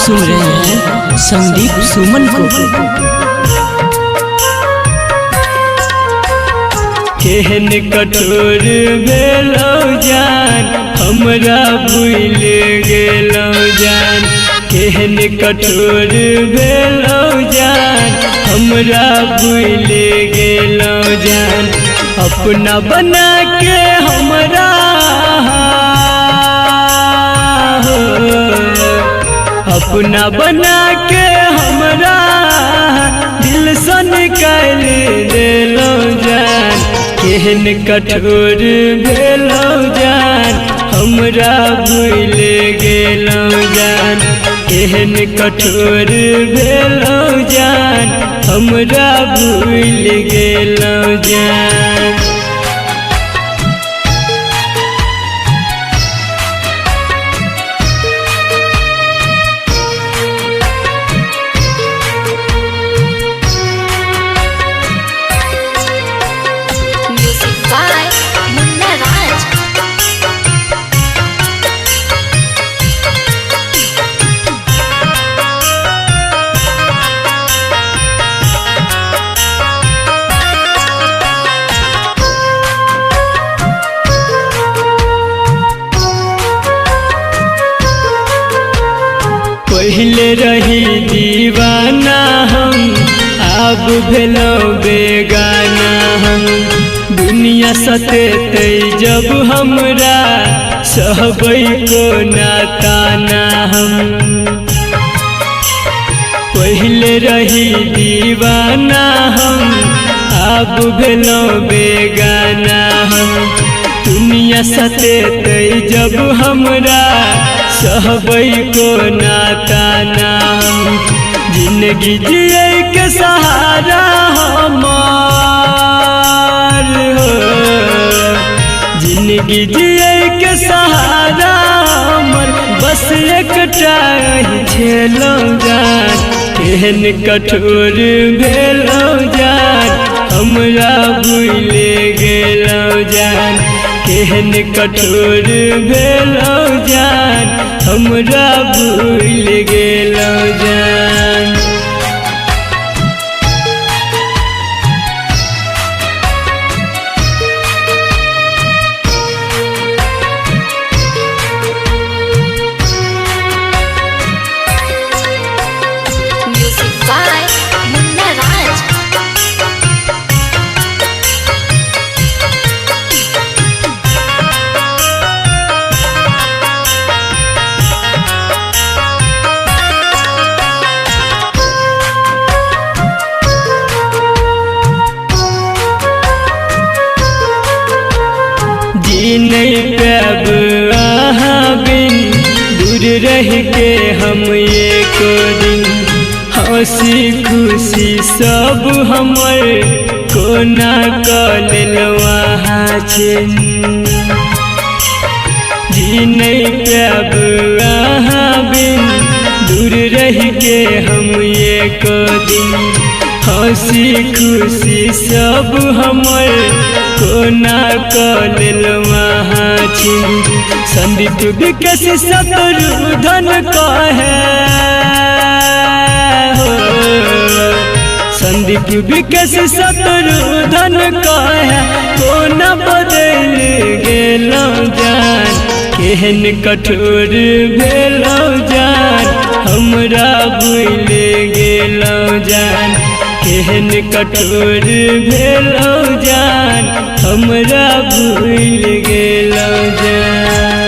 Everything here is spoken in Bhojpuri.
सुन रहे हैं संदीप सुमन को। केहन कठोर भेलो जान हमरा भूल गेलो जान, केहन कठोर भेलो जान हमरा भूल गेलो जान। अपना बना के हमरा अपना बना के हमरा दिल से निकाल देलो जान। केहन कठोर भेलो जान हमरा भूल गेलो जान, केहन कठोर भेलो जान हमरा भूल गेलो जान। पहले रही दीवाना हम अब भेलो बेगाना हम। दुनिया सतेते जब हमरा सहबै को नाताना हम। पहले रही दीवाना हम अब भेलो बेगाना हम। दुनिया सतेते जब हमरा सहबै को नाताना हम। जिंदगी जिए के सहारा हमार हो, जिंदगी जिए के सहारा हमर बस एकटा छेलो जान। केहन कठोर भेलो जान हमरा भूल गेलो जान, केहन कठोर भेलो जान हमरा भूल गेलो जान। नहीं पाब अहाँ बिन दूर रह के हम एक दिन। हंसी खुशी सब हमर कोना कऽ लेलो अहाँ छिन। जी नहीं पाब अहाँ बिन दूर रह के हम एक दिन। हंसी खुशी सब हमर कोना कऽ लेलो अहाँ छिन। संदीप विकास शत्रुधन कहे हो, संदीप विकास शत्रुधन कहे कोना बदल गेलो जान। केहन कठोर भेलो जान हमरा भूल गेलो जान, केहन कठोर भेलो जान हमरा भूल गेलो जान।